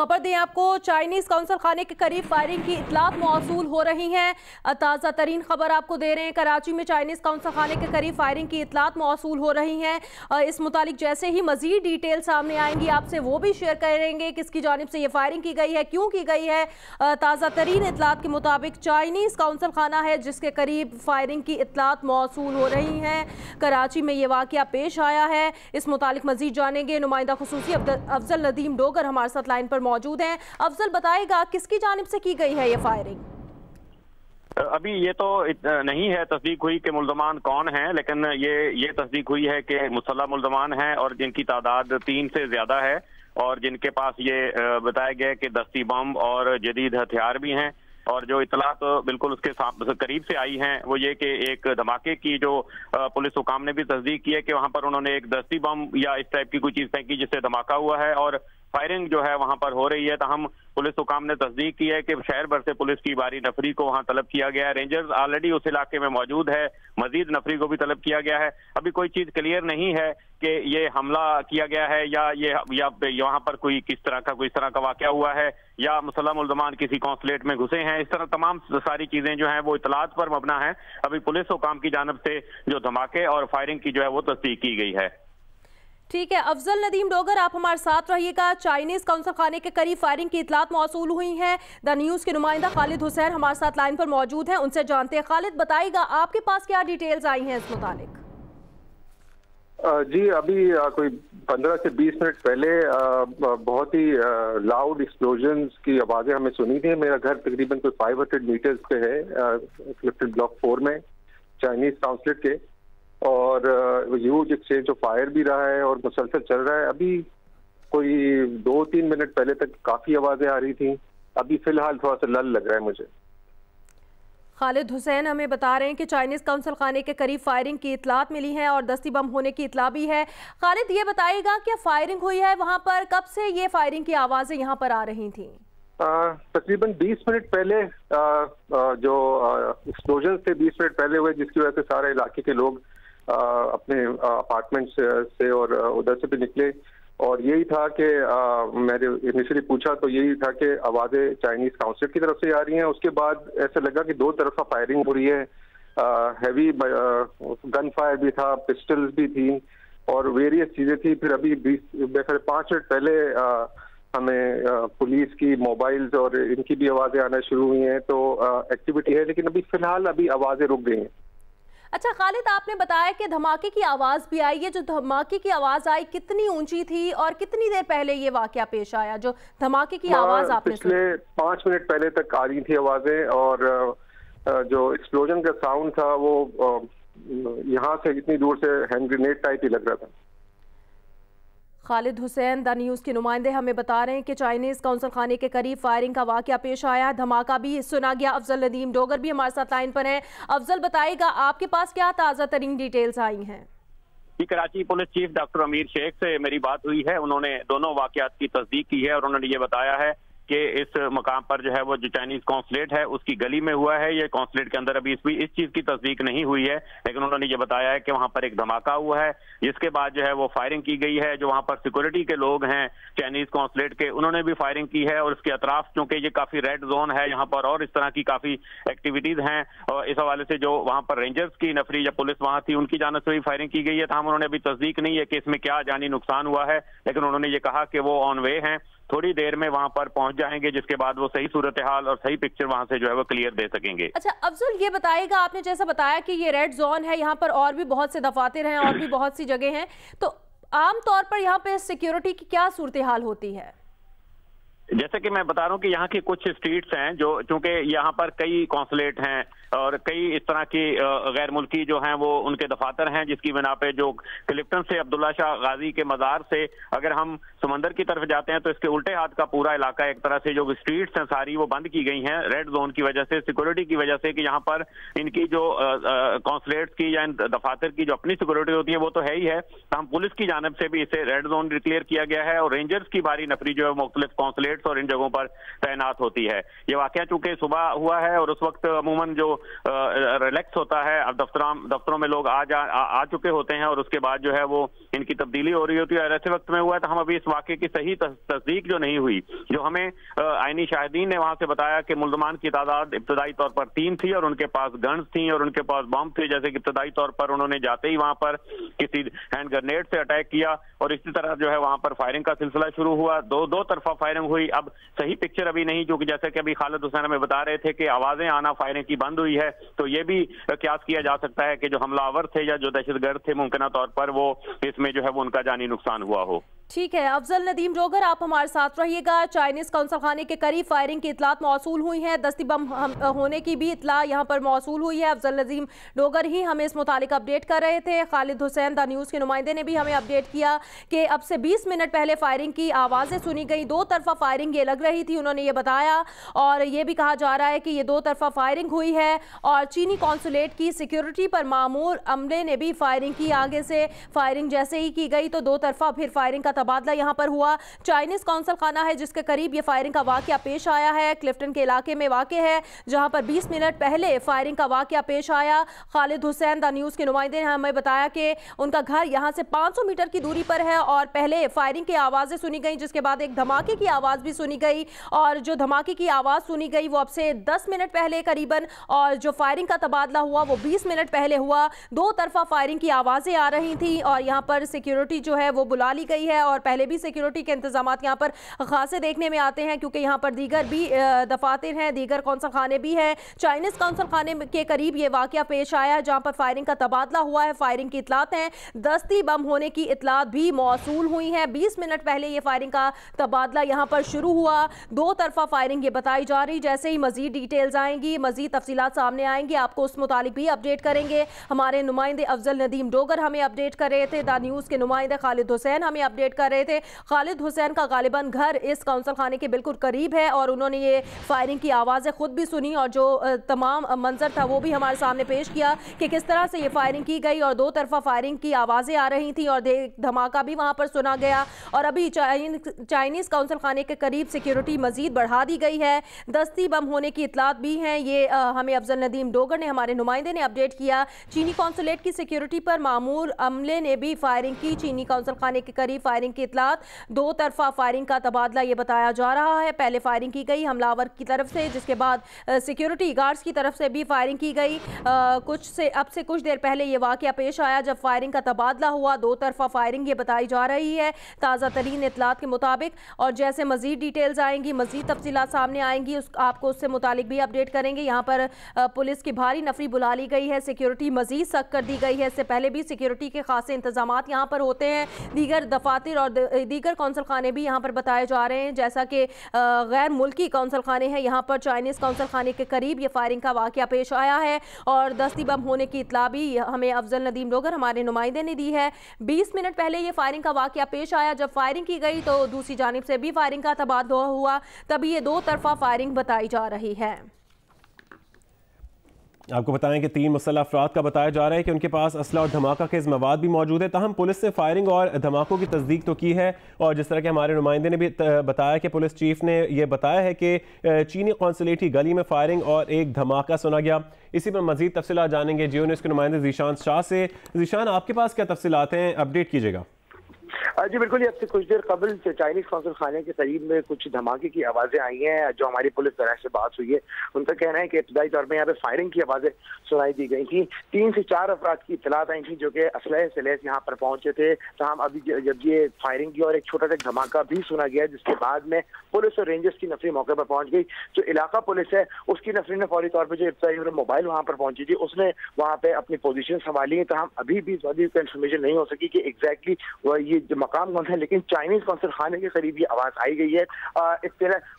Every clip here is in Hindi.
खबर दें आपको, चाइनीज काउंसल खाने के करीब फायरिंग की इतलात मौसूल हो रही हैं। ताज़ा तरीन खबर आपको दे रहे हैं, कराची में चाइनीज काउंसल खाने के करीब फायरिंग की इतलात मौसूल हो रही हैं। इस मुतालिक जैसे ही मजीद डिटेल सामने आएंगी आपसे वो भी शेयर करेंगे, किसकी जानिब से ये फायरिंग की गई है, क्यों की गई है। ताज़ा तरीन इतलात के मुताबिक चाइनीज काउंसल खाना है जिसके करीब फायरिंग की इतलात मौसूल हो रही हैं। कराची में ये वाक़या पेश आया है। इस मुतालिक मजीद जानेंगे, नुमाइंदा खुसूसी अफजल नदीम डोगर हमारे साथ लाइन पर मौजूद हैं। अफजल बताएगा किसकी जानिब से की गई है ये फायरिंग? अभी ये तो नहीं है तस्दीक हुई कि मुल्ज़मान कौन हैं, लेकिन ये तस्दीक हुई है कि मुसल्लह मुल्ज़मान हैं और जिनकी तादाद 3 से ज्यादा है और जिनके पास ये बताया गया कि दस्ती बम और जदीद हथियार भी हैं। और जो इतला तो बिल्कुल उसके करीब से आई हैं वो ये कि एक धमाके की जो पुलिस हुकाम ने भी तस्दीक की है कि वहां पर उन्होंने एक दस्ती बम या इस टाइप की कोई चीज फेंकी जिससे धमाका हुआ है और फायरिंग जो है वहां पर हो रही है। तो हम पुलिस हुकाम ने तस्दीक की है कि शहर भर से पुलिस की भारी नफरी को वहां तलब किया गया है। रेंजर्स ऑलरेडी उस इलाके में मौजूद है, मजीद नफरी को भी तलब किया गया है। अभी कोई चीज क्लियर नहीं है कि ये हमला किया गया है या वहां पर कोई किस तरह का वाकया हुआ है या मुसल्लह मुल्ज़मान किसी कौंसलेट में घुसे हैं। इस तरह तमाम सारी चीजें जो हैं वो इतलात पर मबना है। अभी पुलिस हुकाम की जानिब से जो धमाके और फायरिंग की जो है वो तस्दीक की गई है। ठीक है, अफजल नदीम डोगर आप हमारे साथ रहिएगा। चाइनीज काउंसल खाने के करीब फायरिंग की इतलात मौसूल हुई हैं। द न्यूज़ के नुमाइंदा खालिद हुसैन हमारे साथ लाइन पर मौजूद हैं, उनसे जानते हैं। खालिद बताइएगा आपके पास क्या डिटेल्स आई हैं इस मुतालिक? जी अभी कोई 15 से 20 मिनट पहले बहुत ही लाउड एक्सप्लोजन्स की आवाज़ें हमें सुनी थी। मेरा घर तकरीबन कोई 500 मीटर्स पे है क्लिफ्टन ब्लॉक 4 में चाइनीज काउंसलेट के, और ह्यूज एक्सचेंज ऑफ फायर भी रहा है और मुसलसल चल रहा है। अभी कोई 2-3 मिनट पहले तक काफ़ी आवाज़ें आ रही थी, अभी फिलहाल थोड़ा सा लल लग रहा है मुझे। खालिद हुसैन हमें बता रहे हैं कि चाइनीज काउंसल खाने के करीब फायरिंग की इतलात मिली है और दस्ती बम होने की इतला भी है। खालिद ये बताइएगा क्या फायरिंग हुई है वहां पर, कब से ये फायरिंग की आवाजें यहाँ पर आ रही थी? तकरीबन 20 मिनट पहले जो एक्सप्लोजन थे 20 मिनट पहले हुए, जिसकी वजह से सारे इलाके के लोग अपने अपार्टमेंट से और उधर से भी निकले। और यही था कि मैंने इनिशियली पूछा तो यही था कि आवाज़ें चाइनीज काउंसिल की तरफ से आ रही हैं। उसके बाद ऐसा लगा कि 2 तरफा फायरिंग हो रही है, हैवी गन फायर भी था, पिस्टल्स भी थी और वेरियस चीज़ें थी। फिर अभी 5 मिनट पहले हमें पुलिस की मोबाइल्स और इनकी भी आवाज़ें आना शुरू हुई हैं। तो एक्टिविटी है, लेकिन अभी फिलहाल आवाज़ें रुक गई हैं। अच्छा खालिद, आपने बताया कि धमाके की आवाज भी आई है। जो धमाके की आवाज आई कितनी ऊंची थी और कितनी देर पहले ये वाकया पेश आया जो धमाके की आवाज आपने सुनी? पिछले 5 मिनट पहले तक आ रही थी आवाजें और जो एक्सप्लोजन का साउंड था वो यहाँ से इतनी दूर से हैंड ग्रेनेड टाइप ही लग रहा था। खालिद हुसैन द न्यूज़ के नुमाइंदे हमें बता रहे हैं कि चाइनीज काउंसल खाने के करीब फायरिंग का वाकया पेश आया, धमाका भी सुना गया। अफजल नदीम डोगर भी हमारे साथ लाइन पर हैं। अफजल बताइएगा आपके पास क्या ताज़ा तरीन डिटेल्स आई हैं? कराची पुलिस चीफ डॉक्टर अमीर शेख से मेरी बात हुई है, उन्होंने दोनों वाकयात की तस्दीक की है और उन्होंने ये बताया है कि इस मकाम पर जो है वो जो चाइनीज कौंसलेट है उसकी गली में हुआ है। ये कौंसलेट के अंदर अभी इस चीज की तस्दीक नहीं हुई है, लेकिन उन्होंने ये बताया है कि वहां पर एक धमाका हुआ है जिसके बाद जो है वो फायरिंग की गई है। जो वहां पर सिक्योरिटी के लोग हैं चाइनीज कौंसलेट के, उन्होंने भी फायरिंग की है और उसके अतराफ चूंकि ये काफी रेड जोन है यहाँ पर और इस तरह की काफी एक्टिविटीज हैं और इस हवाले से जो वहां पर रेंजर्स की नफरी या पुलिस वहां थी उनकी जानिब से भी फायरिंग की गई है। तमाम उन्होंने अभी तस्दीक नहीं है कि इसमें क्या जानी नुकसान हुआ है, लेकिन उन्होंने ये कहा कि वो ऑन वे हैं, थोड़ी देर में वहां पर पहुंच जाएंगे जिसके बाद वो सही सूरत हाल और सही पिक्चर वहां से जो है वो क्लियर दे सकेंगे। अच्छा अफजल, ये बताएगा आपने जैसा बताया कि ये रेड जोन है, यहाँ पर और भी बहुत से दफातर हैं और भी बहुत सी जगह हैं, तो आम तौर पर यहाँ पे सिक्योरिटी की क्या सूरत हाल होती है? जैसे कि मैं बता रहा हूँ कि यहाँ की कुछ स्ट्रीट्स हैं जो चूंकि यहाँ पर कई कौंसलेट हैं और कई इस तरह की गैर मुल्की जो हैं वो उनके दफातर हैं, जिसकी बिना पे जो क्लिफ्टन से अब्दुल्ला शाह गाजी के मज़ार से अगर हम समंदर की तरफ जाते हैं तो इसके उल्टे हाथ का पूरा इलाका एक तरह से जो स्ट्रीट्स हैं सारी वो बंद की गई हैं रेड जोन की वजह से, सिक्योरिटी की वजह से कि यहाँ पर इनकी जो कौंसलेट्स की या दफातर की जो अपनी सिक्योरिटी होती है वो तो है ही है। तो हम पुलिस की जानब से भी इसे रेड जोन डिक्लेयर किया गया है और रेंजर्स की भारी नफरी जो है मुख्तलिफ कौंसलेट ब्रिगेड्स और इन जगहों पर तैनात होती है। ये वाकया चूंकि सुबह हुआ है और उस वक्त अमूमन जो रिलैक्स होता है, अब दफ्तरों में लोग आ चुके होते हैं और उसके बाद जो है वो इनकी तब्दीली हो रही होती है और ऐसे वक्त में हुआ है। तो हम अभी इस वाकये की सही तस्दीक जो नहीं हुई, जो हमें आईनी शाहिदीन ने वहां से बताया कि मुल्जमान की तादाद इब्तदाई तौर पर 3 थी और उनके पास गन्स थी और उनके पास बम थे। जैसे कि इब्तदाई तौर पर उन्होंने जाते ही वहां पर किसी हैंड ग्रेनेड से अटैक किया और इसी तरह जो है वहां पर फायरिंग का सिलसिला शुरू हुआ। दो तरफा फायरिंग हुई। अब सही पिक्चर अभी नहीं, क्योंकि जैसे कि अभी खालिद हुसैन हमें बता रहे थे कि आवाजें आना फायरिंग की बंद हुई है, तो ये भी क्यास किया जा सकता है कि जो हमलावर थे या जो दहशतगर्द थे मुमकिन तौर पर वो इसमें जो है वो उनका जानी नुकसान हुआ हो। ठीक है, अफजल नदीम डोगर आप हमारे साथ रहिएगा। चाइनीज कौंसल खाने के करीब फायरिंग की इतलात मौसूल हुई है, दस्ती बम होने की भी इतला यहाँ पर मौसूल हुई है। अफजल नदीम डोगर ही हमें इस मुतालिक अपडेट कर रहे थे। खालिद हुसैन द न्यूज़ के नुमाइंदे ने भी हमें अपडेट किया कि अब से 20 मिनट पहले फायरिंग की आवाज़ें सुनी गई। 2 तरफा फायरिंग ये लग रही थी, उन्होंने ये बताया, और ये भी कहा जा रहा है कि ये 2 तरफा फायरिंग हुई है और चीनी कॉन्सुलेट की सिक्योरिटी पर मामूर अमले ने भी फायरिंग की। आगे से फायरिंग जैसे ही की गई तो 2 तरफा फिर फायरिंग का तबादला यहाँ पर हुआ। चाइनीज कौंसल खाना है जिसके करीब ये फायरिंग का वाकया पेश आया है, क्लिफ्टन के इलाके में वाक़ है, जहाँ पर 20 मिनट पहले फायरिंग का वाकया पेश आया। खालिद हुसैन द न्यूज़ के नुमाइंदे ने हमें बताया कि उनका घर यहाँ से 500 मीटर की दूरी पर है और पहले फायरिंग की आवाज़ें सुनी गई, जिसके बाद एक धमाके की आवाज़ भी सुनी गई और जो धमाके की आवाज़ सुनी गई वो अब से 10 मिनट पहले करीबन, और जो फायरिंग का तबादला हुआ वो 20 मिनट पहले हुआ। 2 तरफा फायरिंग की आवाज़ें आ रही थी और यहाँ पर सिक्योरिटी जो है वो बुला ली गई है और पहले भी सिक्योरिटी के इंतजामात यहाँ पर खासे देखने में आते हैं, क्योंकि यहाँ पर दीगर भी दफातर हैं, दीगर कौंसल खाने भी हैं। चाइनीज कौंसल खाने के करीब ये वाकया पेश आया है जहाँ पर फायरिंग का तबादला हुआ है। फायरिंग की इतलात हैं, दस्ती बम होने की इतलात भी मौसूल हुई हैं। 20 मिनट पहले ये फायरिंग का तबादला यहाँ पर शुरू हुआ। 2 तरफा फायरिंग ये बताई जा रही। जैसे ही मजीद डिटेल्स आएंगी, मजीद तफसीलात सामने आएंगी, आपको उस मुतालिक भी अपडेट करेंगे। हमारे नुमाइंदे अफजल नदीम डोगर हमें अपडेट कर रहे थे, द न्यूज़ के नुमाइंदे खालिद हुसैन हमें अपडेट कर रहे थे। खालिद हुसैन का गालिबन घर इस कौंसल खाने के बिल्कुल करीब है और उन्होंने ये फायरिंग की आवाज़ें खुद भी सुनी और जो तमाम मंजर था वो भी हमारे सामने पेश किया कि किस तरह से ये फायरिंग की गई और 2 तरफा फायरिंग की आवाज़ें आ रही थी और धमाका भी वहाँ पर सुना गया। और अभी चाइनीज़ कौंसल खाने के करीब सिक्योरिटी मजीद बढ़ा दी गई है। दस्ती बम होने की इतलात भी हैं, ये हमें अफजल नदीम डोगर ने, हमारे नुमाइंदे ने अपडेट किया। चीनी कौंसुलेट की सिक्योरिटी पर मामूर अमले ने भी फायरिंग की। चीनी कौंसल खाने के करीब फायरिंग की इतलात, 2 तरफा फायरिंग का तबादला ये बताया जा रहा है। पहले फायरिंग की गई हमलावर की तरफ से, जिसके बाद सिक्योरिटी गार्ड्स की तरफ से भी फायरिंग की गई। अब से कुछ देर पहले ये वाकया पेश आया जब फायरिंग का तबादला हुआ। 2 तरफा फायरिंग ये बताई जा रही है ताज़ा तरीन इतलात के मुताबिक, और जैसे मजीद डिटेल्स आएंगी, मजीद तफसीलात सामने आएंगी, आपको उससे मुतालिक भी अपडेट करेंगे। यहाँ पर पुलिस की भारी नफरी बुला ली गई है, सिक्योरिटी मजीद सख्त कर दी गई है। इससे पहले भी सिक्योरिटी के खासे इंतजामात यहाँ पर होते हैं। दीगर दफातर और दीगर कौंसल खाने भी यहाँ पर बताए जा रहे हैं, जैसा कि गैर मुल्की कौंसल खाने हैं। यहाँ पर चाइनीज़ कौंसल खाने के करीब ये फायरिंग का वाकया पेश आया है और दस्ती बम होने की इतला भी हमें अफजल नदीम डोगर हमारे नुमाइंदे ने दी है। 20 मिनट पहले ये फायरिंग का वाकया पेश आया। जब फायरिंग की गई तो दूसरी जानिब से भी फायरिंग का तबादला हुआ, तभी ये 2 तरफा फायरिंग बताई जा रही है। आपको बताएं कि 3 मुसल्लह अफराद का बताया जा रहा है कि उनके पास असला और धमाका खेज मवाद भी मौजूद है। ताहम पुलिस ने फायरिंग और धमाकों की तस्दीक तो की है और जिस तरह के हमारे नुमाइंदे ने भी बताया कि पुलिस चीफ ने यह बताया है कि चीनी कौंसुलेट की गली में फायरिंग और एक धमाका सुना गया। इसी पर मजीद तफसीलात जानेंगे जियो न्यूज़ के नुमाइंदे जीशान शाह से। जीशान, आपके पास क्या तफसीलात हैं, अपडेट कीजिएगा। जी बिल्कुल, अब से कुछ देर कबल से चाइनीज कौंसल खाने के करीब में कुछ धमाके की आवाजें आई हैं। जो हमारी पुलिस तरह से बात हुई है उनका कहना है कि इब्तदाई तौर पर यहाँ पे फायरिंग की आवाजें सुनाई दी गई थी। 3 से 4 अफराद की इतलात आई थी जो कि असलहे से लैस यहाँ पर पहुंचे थे। तो हम अभी जब ये फायरिंग की और एक छोटा सा धमाका भी सुना गया, जिसके बाद में पुलिस और रेंजर्स की नफरी मौके पर पहुंच गई। जो इलाका पुलिस है उसकी नफरी ने फौरी तौर पर जो इब्तदाई मोबाइल वहाँ पर पहुंची थी उसने वहाँ पे अपनी पोजीशन संभाली है। तो हम अभी भी इंफॉर्मेशन नहीं हो सकी कि एग्जैक्टली ये जो मकाम कौन सा है, लेकिन चाइनीज कौंसल खाने के करीब ये आवाज आई गई है।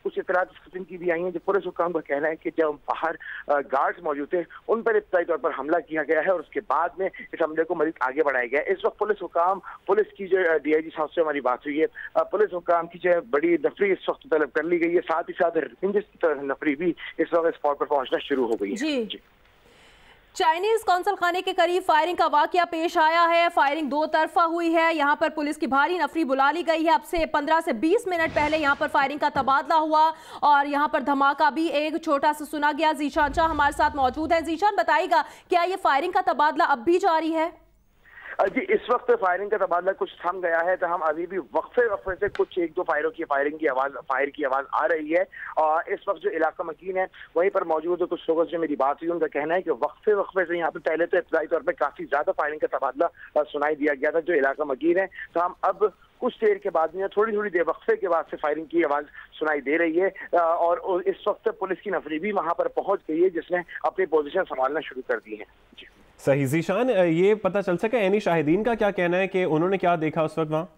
कुछ इतलात इस किस्म की भी आई हैं। जो पुलिस हुकाम का कहना है कि जब बाहर गार्ड्स मौजूद थे उन पर इब्तदाई तौर पर हमला किया गया है और उसके बाद में इस हमले को मजीद आगे बढ़ाया गया है। इस वक्त पुलिस की जो DIG साहब से हमारी बात हुई है, पुलिस हुकाम की जो बड़ी नफरी इस वक्त तलब कर ली गई है। साथ ही साथ रेंजर्स की नफरी भी इस वक्त स्पॉट पर पहुंचना शुरू हो गई है। जी। चाइनीज कौंसल खाने के करीब फायरिंग का वाकया पेश आया है। फायरिंग दो तरफा हुई है। यहां पर पुलिस की भारी नफरी बुला ली गई है। अब से 15 से 20 मिनट पहले यहां पर फायरिंग का तबादला हुआ और यहां पर धमाका भी एक छोटा सा सुना गया। जीशान शाह हमारे साथ मौजूद है। जीशान, बताइएगा क्या ये फायरिंग का तबादला अब भी जारी है? जी, इस वक्त फायरिंग का तबादला कुछ थम गया है, तो हम अभी भी वक्फे से कुछ एक दो फायर की आवाज आ रही है। और इस वक्त जो इलाका मकीन है वहीं पर मौजूद है। कुछ लोगों से मेरी बात हुई, उनका कहना है कि वक्फे से यहाँ पे पहले तो इब्तदाई तौर पर काफी ज्यादा फायरिंग का तबादला सुनाई दिया गया था जो इलाका मकीन है। तो हम अब कुछ देर के बाद में थोड़ी देर वक्फे के बाद से फायरिंग की आवाज सुनाई दे रही है और इस वक्त पुलिस की नफरी भी वहां पर पहुंच गई है जिसने अपनी पोजीशन संभालना शुरू कर दी है। जी सही। जीशान, ये पता चल सका एनी शाहिदीन का क्या कहना है कि उन्होंने क्या देखा उस वक्त वहाँ?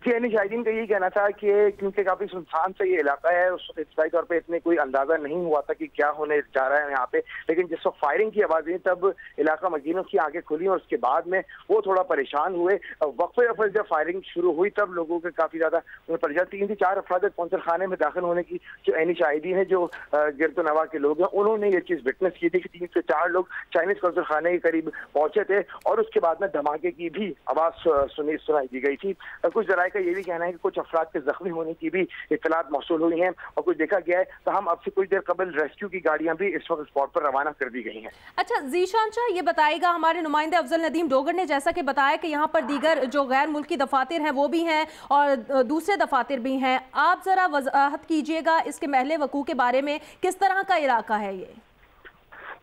यानी शाहिदीन का यही कहना था कि क्योंकि काफी सुनसान से ये इलाका है, उस इब्तदाई तौर पे इतने कोई अंदाजा नहीं हुआ था कि क्या होने जा रहा है यहाँ पे, लेकिन जिस वक्त फायरिंग की आवाज आई तब इलाका मकीनों की आंखें खुली और उसके बाद में वो थोड़ा परेशान हुए। वक्फे जब फायरिंग शुरू हुई तब लोगों के काफी ज्यादा परेशान, 3 से 4 अफराद कौंसल खाने में दाखिल होने की जो एनी शाहिदीन है, जो गिरदोनवा के लोग हैं, उन्होंने ये चीज विटनेस की थी कि 3 से 4 लोग चाइनीज कौंसल खाने के करीब पहुंचे थे और उसके बाद में धमाके की भी आवाज सुनाई दी गई थी। कुछ जराये का ये भी कहना है कि कुछ अफराद के जख्मी होने की भी इत्तलात मौसूल हुई हैं और कुछ देखा गया है। तो हम अब से कुछ देर कबल रेस्क्यू की गाड़ियां भी इस वक्त स्पॉट पर रवाना कर दी गई हैं। अच्छा जीशान शाह, ये बताएगा हमारे नुमाइंदे अफजल नदीम डोगर ने जैसा कि बताया कि यहाँ पर दीगर जो गैर मुल्की दफातर हैं वो भी हैं और दूसरे दफातर भी हैं। आप जरा वजाहत कीजिएगा इसके महले वकू के बारे में, किस तरह का इलाका है ये?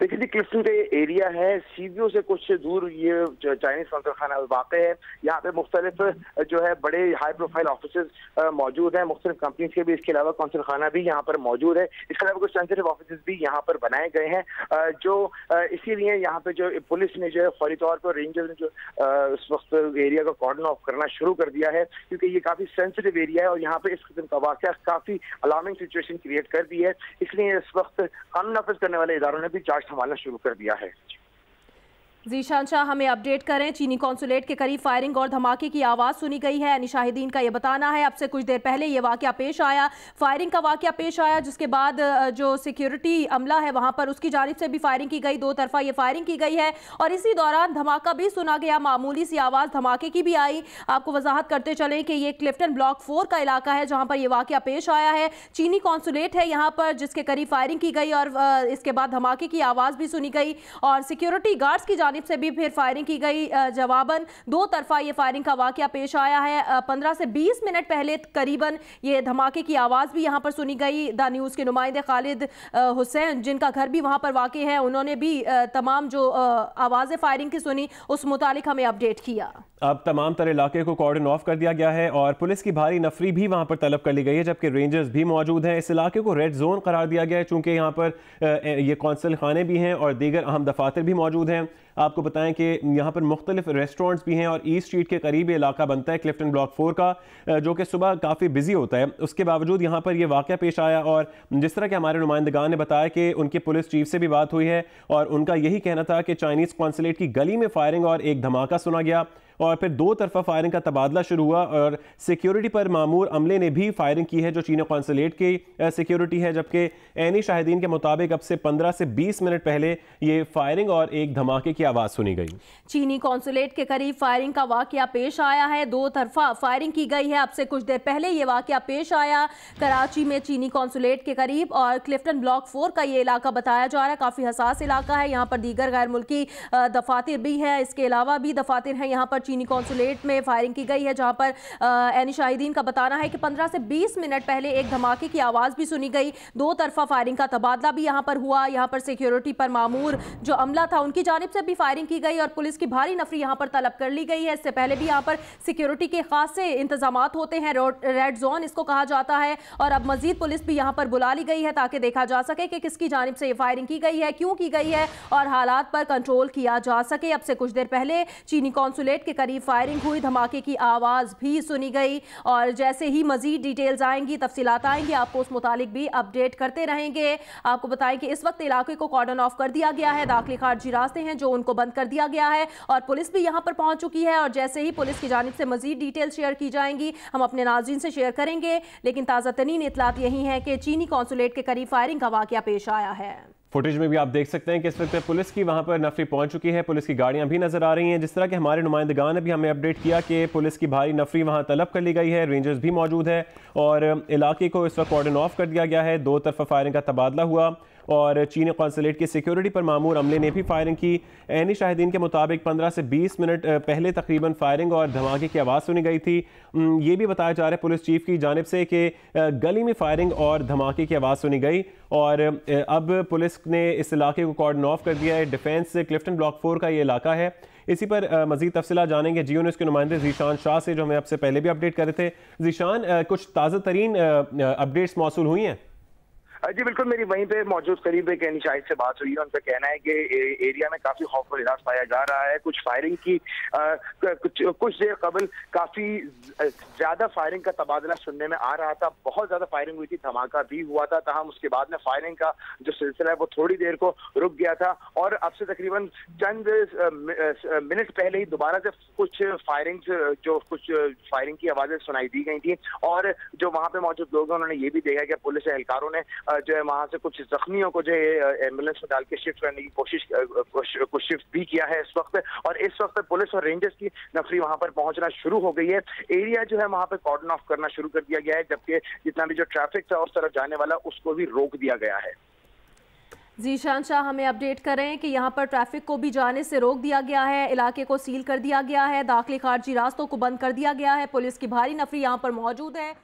देखिए जी, क्लिफ्टन के एरिया है, सीवीओ से कुछ दूर ये चाइनीज कौंसल खाना वाक़ है। यहाँ पे मुख्तलिफ जो है बड़े हाई प्रोफाइल ऑफिस मौजूद हैं, मुख्तलिफ कंपनीज के भी, इसके अलावा कौंसल खाना भी यहाँ पर मौजूद है। इसके अलावा कुछ सेंसिटिव ऑफिस भी यहाँ पर बनाए गए हैं जो इसीलिए यहाँ पे जो पुलिस ने जो है फौरी तौर पर रेंजर्स ने जो इस वक्त एरिया को कॉर्डन ऑफ करना शुरू कर दिया है क्योंकि ये काफी सेंसिटिव एरिया है और यहाँ पे इस किस्म का वाक़या काफी अलार्मिंग सिचुएशन क्रिएट कर दी है। इसलिए इस वक्त कानून नाफिज करने वाले इदारों ने भी चार्ज संभालना शुरू कर दिया है। जीशान शाह हमें अपडेट करें। चीनी कॉन्सुलेट के करीब फायरिंग और धमाके की आवाज़ सुनी गई है। यानी शाहिदीन का यह बताना है अब से कुछ देर पहले ये वाकया पेश आया, फायरिंग का वाकया पेश आया, जिसके बाद जो सिक्योरिटी अमला है वहां पर उसकी जानिब से भी फायरिंग की गई, 2 तरफा ये फायरिंग की गई है और इसी दौरान धमाका भी सुना गया। मामूली सी आवाज़ धमाके की भी आई। आपको वजाहत करते चलें कि ये क्लिफ्टन ब्लॉक 4 का इलाका है जहाँ पर यह वाकया पेश आया है। चीनी कॉन्सुलेट है यहाँ पर जिसके करीब फायरिंग की गई और इसके बाद धमाके की आवाज़ भी सुनी गई और सिक्योरिटी गार्ड्स की जानिब से भी फिर फायरिंग की गई। जवाबन 2 तरफा ये फायरिंग का वाकया पेश आया है। 15 से 20 मिनट पहले करीबन ये धमाके की आवाज़ भी यहाँ पर सुनी गई। द न्यूज़ के नुमाइंदे खालिद हुसैन जिनका घर भी वहाँ पर वाक़ है, उन्होंने भी तमाम जो आवाज़ें फायरिंग की सुनी उस मुतालिक हमें अपडेट किया। अब तमाम तरह इलाके को कॉर्डन ऑफ कर दिया गया है और पुलिस की भारी नफरी भी वहाँ पर तलब कर ली गई है जबकि रेंजर्स भी मौजूद हैं। इस इलाके को रेड जोन करार दिया गया है चूँकि यहाँ पर ये कौंसल खाने भी हैं और दीगर अहम दफातर भी मौजूद हैं। आपको बताएं कि यहाँ पर मुख्तलिफ रेस्टोरेंट्स भी हैं और ईस्ट स्ट्रीट के करीब इलाका बनता है क्लिफ्टन ब्लॉक 4 का जो कि सुबह काफ़ी बिजी होता है। उसके बावजूद यहाँ पर यह वाक़या पेश आया और जिस तरह के हमारे नुमाइंदगान ने बताया कि उनके पुलिस चीफ से भी बात हुई है और उनका यही कहना था कि चाइनीज़ कॉन्सुलेट की गली में फायरिंग और एक धमाका सुना गया और फिर 2 तरफा फायरिंग का तबादला शुरू हुआ और सिक्योरिटी पर मामूर अमले ने भी फायरिंग की है जो चीनी कॉन्सुलेट की सिक्योरिटी है जबकि एनी शाहिदीन के मुताबिक अब से 15 से 20 मिनट पहले ये फायरिंग और एक धमाके की आवाज़ सुनी गई। चीनी कॉन्सुलेट के करीब फायरिंग का वाकया पेश आया है, 2 तरफा फायरिंग की गई है। अब से कुछ देर पहले ये वाकया पेश आया कराची में चीनी कॉन्सुलेट के करीब और क्लिफ्टन ब्लॉक 4 का ये इलाका बताया जा रहा है, काफ़ी हसास इलाका है। यहाँ पर दीगर गैर मुल्की दफातर भी है, इसके अलावा भी दफातर हैं यहाँ पर। चीनी कॉन्सुलेट में फायरिंग की गई है जहां पर एनी शाहिदीन का बताना है कि 15 से 20 मिनट पहले एक धमाके की आवाज़ भी सुनी गई। 2 तरफा फायरिंग का तबादला भी यहां पर हुआ। यहां पर सिक्योरिटी पर मामूर जो अमला था उनकी जानिब से भी फायरिंग की गई और पुलिस की भारी नफरी यहां पर तलब कर ली गई है। इससे पहले भी यहां पर सिक्योरिटी के खास से इंतजामात होते हैं, रेड जोन इसको कहा जाता है और अब मजीद पुलिस भी यहां पर बुला ली गई है ताकि देखा जा सके कि किसकी जानिब से ये फायरिंग की गई है, क्यों की गई है और हालात पर कंट्रोल किया जा सके। अब से कुछ देर पहले चीनी कॉन्सुलेट के करीब फायरिंग हुई, धमाके की आवाज़ भी सुनी गई और जैसे ही मजीद डिटेल्स आएंगी, तफसीलात आएंगी, आपको उस मुतालिक भी अपडेट करते रहेंगे। आपको बताएं कि इस वक्त इलाके को कॉर्डन ऑफ कर दिया गया है, दाखिली खारजी रास्ते हैं जो उनको बंद कर दिया गया है और पुलिस भी यहां पर पहुंच चुकी है और जैसे ही पुलिस की जानिब से मजीद डिटेल्स शेयर की जाएंगी हम अपने नाज़रीन से शेयर करेंगे। लेकिन ताज़ा तरीन इतलात यही है कि चीनी कॉन्सुलेट के करीब फायरिंग का वाकया पेश आया है। फुटेज में भी आप देख सकते हैं कि इस वक्त पुलिस की वहां पर नफरी पहुंच चुकी है, पुलिस की गाड़ियां भी नजर आ रही हैं। जिस तरह के हमारे नुमाइंदगान ने भी हमें अपडेट किया कि पुलिस की भारी नफरी वहां तलब कर ली गई है, रेंजर्स भी मौजूद है और इलाके को इस वक्त कॉर्डन ऑफ कर दिया गया है। दो तरफा फायरिंग का तबादला हुआ और चीनी कौंसलेट की सिक्योरिटी पर मामूर अमले ने भी फायरिंग की। ऐनी शाहिदीन के मुताबिक 15 से 20 मिनट पहले तकरीबन फायरिंग और धमाके की आवाज़ सुनी गई थी। ये भी बताया जा रहा है पुलिस चीफ की जानिब से कि गली में फायरिंग और धमाके की आवाज़ सुनी गई और अब पुलिस ने इस इलाके को कॉर्डन ऑफ कर दिया है। डिफेंस क्लिफ्टन ब्लॉक 4 का ये इलाका है। इसी पर मजीद तफसीला जानेंगे जियो न्यूज़ के नुमाइंदे जीशान शाह से, जो हमें आपसे पहले भी अपडेट कर रहे थे। जीशान, कुछ ताज़ा तरीन अपडेट्स मौसूल हुई हैं? जी बिल्कुल, मेरी वहीं पे मौजूद करीब एक शाहिद से बात हुई है। उनका कहना है कि एरिया में काफी खौफ और हिरास पाया जा रहा है। कुछ फायरिंग की कुछ देर कबल काफी ज्यादा फायरिंग का तबादला सुनने में आ रहा था। बहुत ज्यादा फायरिंग हुई थी, धमाका भी हुआ था। तहम उसके बाद में फायरिंग का जो सिलसिला है वो थोड़ी देर को रुक गया था और अब से तकरीबन चंद मिनट पहले ही दोबारा से कुछ फायरिंग की आवाजें सुनाई दी गई थी और जो वहां पे मौजूद लोग हैं उन्होंने ये भी देखा कि पुलिस एहलकारों ने जो है वहां से कुछ जख्मियों को जो है एम्बुलेंस में डाल के शिफ्ट करने की कोशिश शिफ्ट भी किया है इस वक्त। और इस वक्त पुलिस और रेंजर्स की नफरी वहां पर पहुंचना शुरू हो गई है। एरिया जो है वहां पर कॉर्डन ऑफ करना शुरू कर दिया गया है, जबकि जितना भी जो ट्रैफिक था उस तरफ जाने वाला उसको भी रोक दिया गया है। जीशान शाह हमें अपडेट करें कि यहाँ पर ट्रैफिक को भी जाने से रोक दिया गया है, इलाके को सील कर दिया गया है, दाखिली खारजी रास्तों को बंद कर दिया गया है, पुलिस की भारी नफरी यहाँ पर मौजूद है।